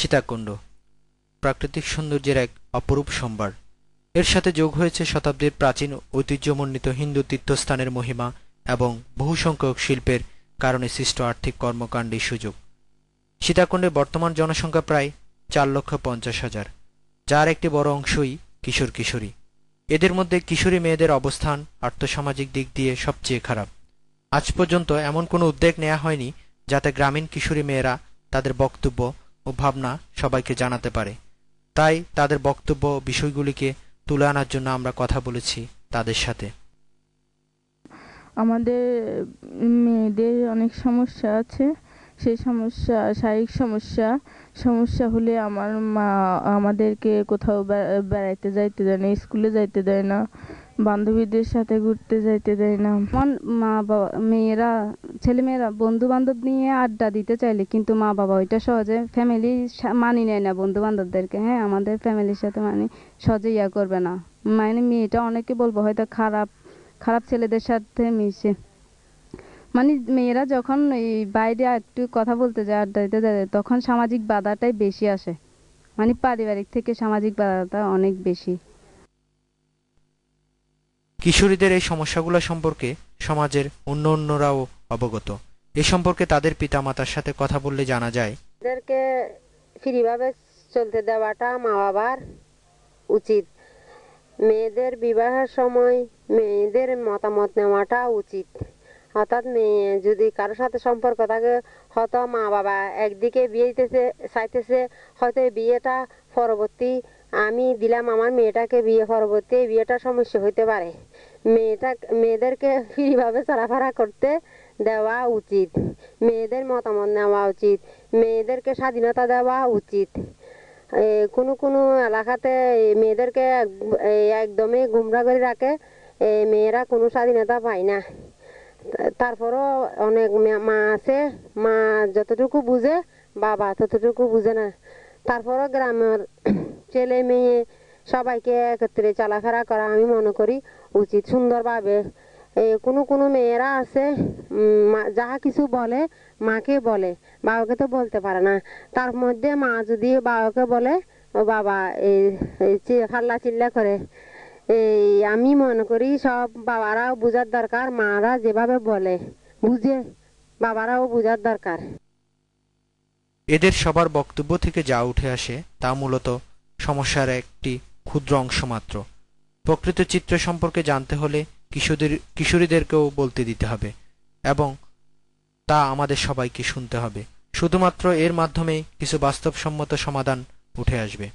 সীতাকুণ্ড প্রাকৃতিক সৌন্দর্যের এক অপরূপ সম্ভার। এর সাথে যোগ হয়েছে শতাব্দীর প্রাচীন ঐতিহ্যমণ্ডিত হিন্দু তীর্থস্থানের মহিমা এবং বহুসংখ্যক শিল্পের কারণে সৃষ্ট আর্থিক কর্মকাণ্ডের সুযোগ। সীতাকুণ্ডের বর্তমান জনসংখ্যা প্রায় 4,50,000, যার একটি বড় অংশই কিশোর কিশোরী। এদের মধ্যে কিশোরী মেয়েদের অবস্থান আর্থসামাজিক দিক দিয়ে সবচেয়ে খারাপ। আজ পর্যন্ত এমন কোনো উদ্যোগ নেওয়া হয়নি যাতে গ্রামীণ কিশোরী মেয়েরা তাদের বক্তব্য ও ভাবনা সবাইকে জানাতে পারে। তাই তাদের বক্তব্য বিষয়গুলিকে তুলে আনার জন্য আমরা কথা বলেছি তাদের সাথে। আমাদের মেয়েদের অনেক সমস্যা আছে। সেই সমস্যা শারীরিক সমস্যা হলে আমার মা আমাদেরকে কোথাও বেড়াইতে যাইতে দেয় না, স্কুলে যাইতে দেয় না, বান্ধবীদের সাথে ঘুরতে যাইতে দেয় না। আমার মা বাবা ছেলেমেয়েরা বন্ধু বান্ধব নিয়ে আড্ডা দিতে চাইলে কিন্তু মা বাবা ওইটা সহজে ফ্যামিলি মানি নেয় না। বন্ধু বান্ধবদেরকে হ্যাঁ আমাদের ফ্যামিলির সাথে সহজে করবে না। মেয়েটা অনেকে বলবো হয়তো খারাপ ছেলেদের সাথে মিশে। মেয়েরা যখন এই বাইরে একটু কথা বলতে যায়, আড্ডা দিতে যায়, তখন সামাজিক বাধাটাই বেশি আসে। পারিবারিক থেকে সামাজিক বাধাটা অনেক বেশি। কিশোরীদের এই সমস্যাগুলো সম্পর্কে সমাজের অন্যরাও অবগত। এ সম্পর্কে তাদের পিতামাতার সাথে কথা বললে জানা যায়, এদেরকে ফ্রিভাবে চলতে দেওয়াটা মা বাবার উচিত। মেয়েদের বিবাহের সময় মেয়েদের মতামত নেওয়াটা উচিত। অর্থাৎ মেয়ে যদি কারোর সাথে সম্পর্ক থাকে, হয়তো মা বাবা একদিকে বিয়ে দিতেছে চাইতেছে, হয়তো এই বিয়েটা পরবর্তী আমি দিলাম আমার মেয়েটাকে বিয়ে, পরবর্তী এই বিয়েটা সমস্যা হইতে পারে। মেয়েদেরকে ফ্রিভাবে চলাফেরা করতে দেওয়া উচিত, মেয়েদের মতামত নেওয়া উচিত, মেয়েদেরকে স্বাধীনতা দেওয়া উচিত। কোনো কোনো এলাকাতে মেয়েদেরকে একদমই গুমরা করে রাখে, মেয়েরা কোনো স্বাধীনতা পায় না। তারপরও অনেক মা আছে, মা যতটুকু বুঝে বাবা ততটুকু বুঝে না। তারপরও গ্রামের ছেলে মেয়ে সবাইকে একত্রে চলাফেরা করা আমি মনে করি উচিত সুন্দরভাবে। কোনো কোনো মেয়েরা আছে যাহা কিছু বলে মাকে বলে, বাবাকে তো বলতে পারে না। তার মধ্যে মা যদি বাবাকে বলে, ও বাবা এই হাল্লা চিল্লা করে। আমি মনে করি সব বাবারাও বোঝার দরকার, মারা যেভাবে বলে বুঝে বাবারাও বোঝার দরকার। এদের সবার বক্তব্য থেকে যা উঠে আসে তা মূলত সমস্যার একটি ক্ষুদ্র অংশ মাত্র। প্রকৃত চিত্র সম্পর্কে জানতে হলে কিশোরীদেরকেও বলতে দিতে হবে এবং তা আমাদের সবাইকে শুনতে হবে। শুধুমাত্র এর মাধ্যমে কিছু বাস্তবসম্মত সমাধান উঠে আসবে।